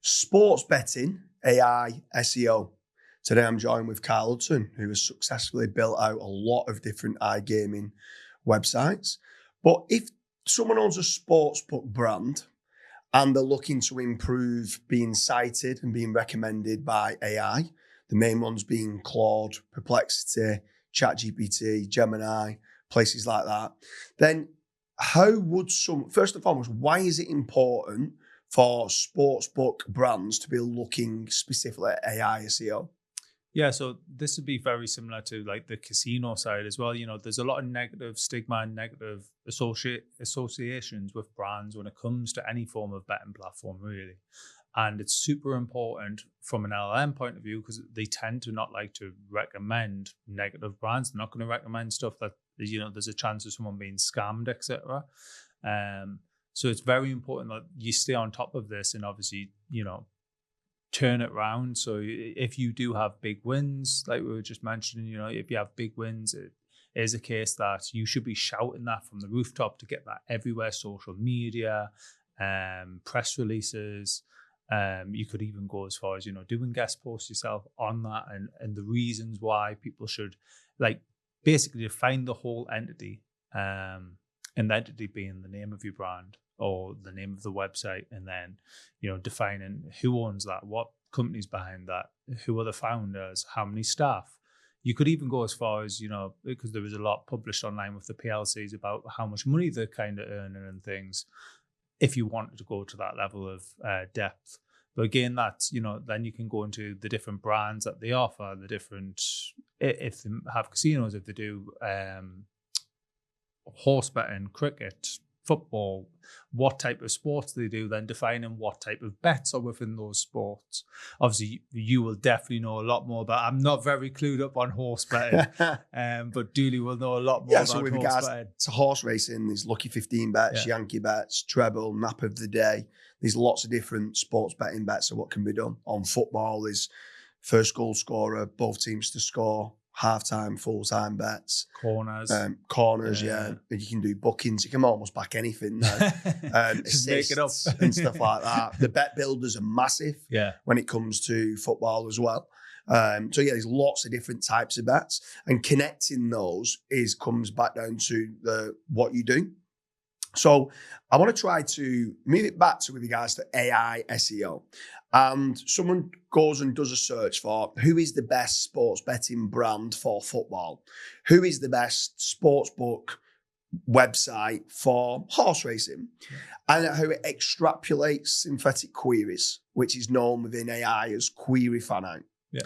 Sports betting AI SEO. Today I'm joined with Karl Hudson, who has successfully built out a lot of different iGaming websites. But if someone owns a sportsbook brand and they're looking to improve being cited and being recommended by AI, the main ones being Claude, Perplexity, ChatGPT, Gemini, places like that, then how would first and foremost, why is it important for sportsbook brands to be looking specifically at AI SEO? Yeah, so this would be very similar to like the casino side as well. You know, there's a lot of negative stigma and negative associations with brands when it comes to any form of betting platform, really. And it's super important from an LLM point of view because they tend to not like to recommend negative brands. They're not going to recommend stuff that, you know, there's a chance of someone being scammed, etc. So it's very important that you stay on top of this and obviously, you know, turn it around. So if you do have big wins, like we were just mentioning, you know, if you have big wins, it is a case that you should be shouting that from the rooftop to get that everywhere, social media, press releases. You could even go as far as, you know, doing guest posts yourself on that and the reasons why people should, like, basically define the whole entity, and the entity being the name of your brand or the name of the website, and then, you know, defining who owns that, what company's behind that, who are the founders, how many staff. You could even go as far as, you know, because there was a lot published online with the PLCs about how much money they're kind of earning and things, if you wanted to go to that level of depth. But again, that's, you know, then you can go into the different brands that they offer, the different, if they have casinos, if they do horse betting, cricket, football, what type of sports they do, then defining what type of bets are within those sports. Obviously, you will definitely know a lot more about. I'm not very clued up on horse betting, but Dooley will know a lot more about so with horse regards betting. to horse racing, there's Lucky 15 bets, Yankee bets, treble, nap of the day. There's lots of different sports betting bets of what can be done. On football, there's first goal scorer, both teams to score, half-time, full-time bets. Corners. Yeah. You can do bookings. You can almost back anything now. Just make it up. and stuff like that. The bet builders are massive when it comes to football as well. So yeah, there's lots of different types of bets. And connecting those comes back down to what you do. So I want to try to move it back to with regards to AI SEO. And someone goes and does a search for who is the best sports betting brand for football? Who is the best sportsbook website for horse racing? And how it extrapolates synthetic queries, which is known within AI as query fan out. Yeah.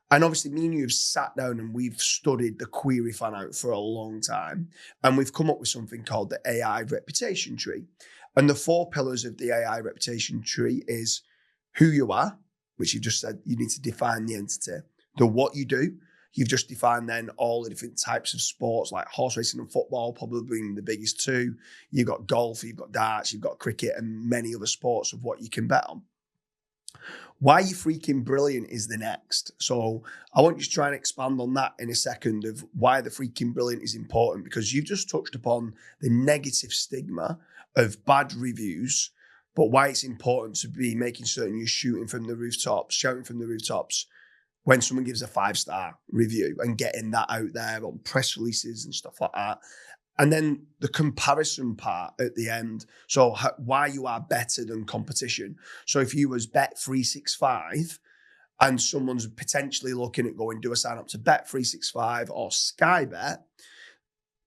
And obviously, me and you have sat down and we've studied the query fan out for a long time. And we've come up with something called the AI reputation tree. And the 4 pillars of the AI reputation tree is who you are, which you've just said you need to define the entity. The what you do, you've just defined then all the different types of sports like horse racing and football, probably being the biggest 2. You've got golf, you've got darts, you've got cricket and many other sports of what you can bet on. Why you freaking brilliant is the next. So I want you to try and expand on that in a second of why the freaking brilliant is important, because you've just touched upon the negative stigma of bad reviews, but why it's important to be making certain you're shouting from the rooftops when someone gives a 5-star review and getting that out there on press releases and stuff like that. And then the comparison part at the end. So why you are better than competition. So if you was Bet365 and someone's potentially looking at going do a sign up to Bet365 or Sky Bet,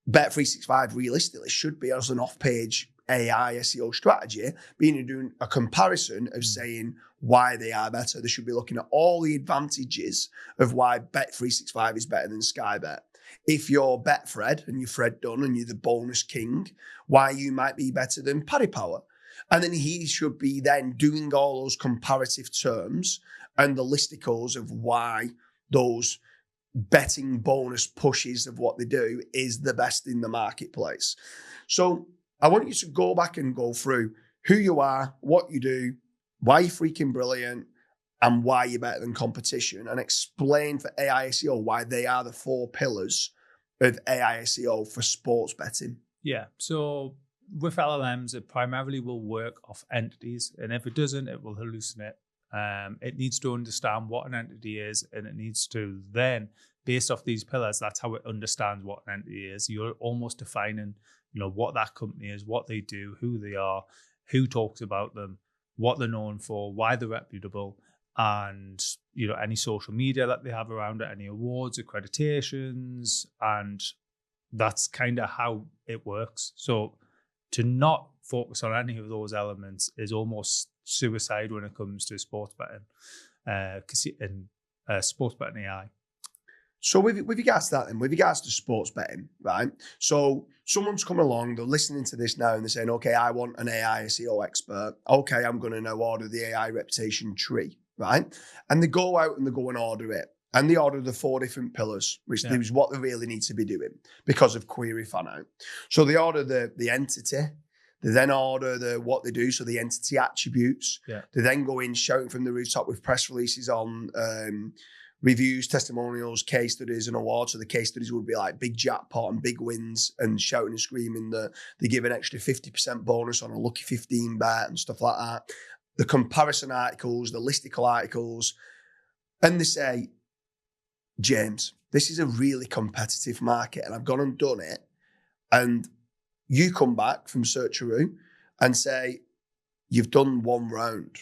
Bet365 realistically should be as an off-page AI SEO strategy, being doing a comparison of saying why they are better. They should be looking at all the advantages of why Bet365 is better than Sky Bet. If you're Betfred and you're Fred Dunn and you're the bonus king, why you might be better than Paddy Power. And then he should be then doing all those comparative terms and the listicles of why those betting bonus pushes of what they do is the best in the marketplace. So I want you to go back and go through who you are, what you do, why you're freaking brilliant, and why you're better than competition, and explain for AI SEO why they are the 4 pillars of AI SEO for sports betting. Yeah. So with LLMs, it primarily will work off entities. And if it doesn't, it will hallucinate It needs to understand what an entity is, and it needs to then, based off these pillars, that's how it understands what an entity is. You're almost defining, what that company is, what they do, who they are, who talks about them, what they're known for, why they're reputable, and any social media that they have around it, any awards, accreditations, and that's kind of how it works. So to not focus on any of those elements is almost suicide when it comes to sports betting and sports betting AI. So with regards to that then, with regards to sports betting, right? So someone's coming along, they're listening to this now and they're saying, okay, I want an AI SEO expert. Okay, I'm going to now order the AI reputation tree, right? And they go out and they go and order it. And they order the 4 different pillars, which is what they really need to be doing because of query fan out. So they order the entity. They then order what they do, so the entity attributes. Yeah. They then go in shouting from the rooftop with press releases on reviews, testimonials, case studies, and awards. So the case studies would be like big jackpot and big wins, and shouting and screaming that they give an extra 50% bonus on a lucky 15 bet and stuff like that. The comparison articles, the listicle articles, and they say, James, this is a really competitive market, and I've gone and done it. And you come back from Searcheroo and say, you've done 1 round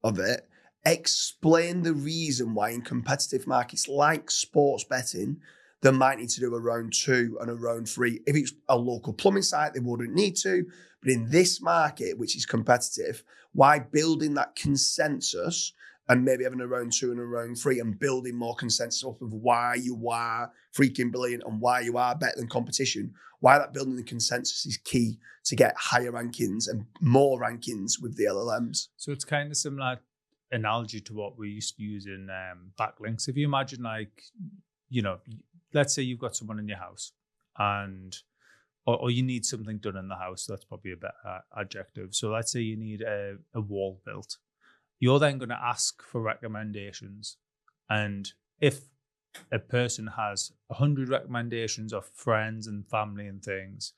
of it. Explain the reason why in competitive markets like sports betting, they might need to do a round 2 and a round 3. If it's a local plumbing site, they wouldn't need to. But in this market, which is competitive, why building that consensus and maybe having a round 2 and a round 3 and building more consensus off of why you are freaking brilliant and why you are better than competition, why that building the consensus is key to get higher rankings and more rankings with the LLMs. So it's kind of similar analogy to what we used to use in backlinks. If you imagine let's say you've got someone in your house and or you need something done in the house. That's probably a better adjective. So let's say you need a wall built. You're then going to ask for recommendations. And if a person has 100 recommendations of friends and family and things,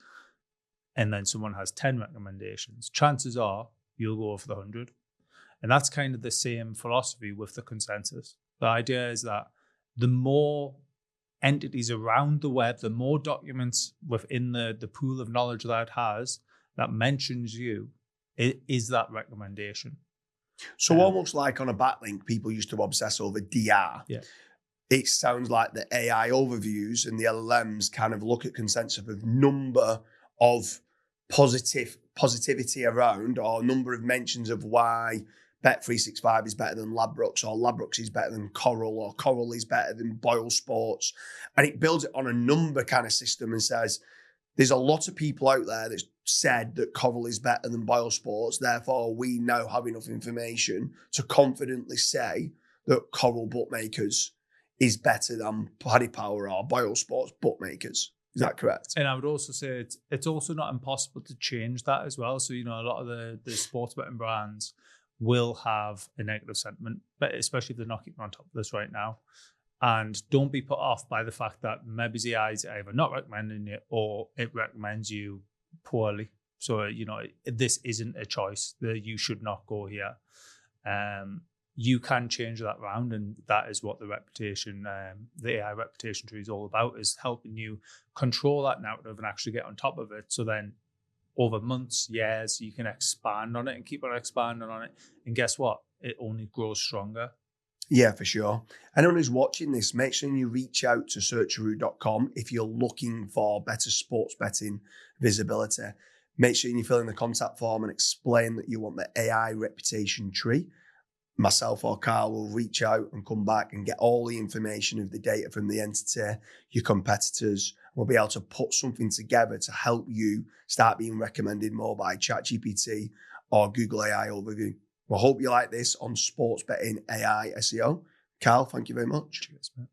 and then someone has 10 recommendations, chances are you'll go for the 100. And that's kind of the same philosophy with the consensus. The idea is that the more entities around the web, the more documents within the pool of knowledge that it has that mentions you, it is that recommendation. So almost like on a backlink, people used to obsess over DR. Yeah. It sounds like the AI overviews and the LLMs kind of look at consensus of number of positivity around, or number of mentions of why Bet365 is better than Ladbrokes, or Ladbrokes is better than Coral, or Coral is better than Boyle Sports. And it builds it on a number kind of system and says, there's a lot of people out there that said that Coral is better than Boyle Sports. Therefore, we now have enough information to confidently say that Coral Bookmakers is better than Paddy Power or Boyle Sports Bookmakers. Is that correct? And I would also say it's also not impossible to change that as well. So, a lot of the sports betting brands will have a negative sentiment, but especially if they're not keeping on top of this right now. And don't be put off by the fact that maybe the AI is either not recommending it or it recommends you poorly. So, this isn't a choice that you should not go here. You can change that round, and that is what the AI reputation tree is all about, is helping you control that narrative and actually get on top of it. So then over months, years, you can expand on it and keep on expanding on it. And guess what? It only grows stronger. Yeah, for sure. Anyone who's watching this, make sure you reach out to searcheroo.com if you're looking for better sports betting visibility. Make sure you fill in the contact form and explain that you want the AI reputation tree. Myself or Karl will reach out and come back and get all the information of the data from the entity, your competitors. We'll be able to put something together to help you start being recommended more by ChatGPT or Google AI Overview. We hope you like this on Sports Betting AI SEO. Karl, thank you very much. Cheers, mate.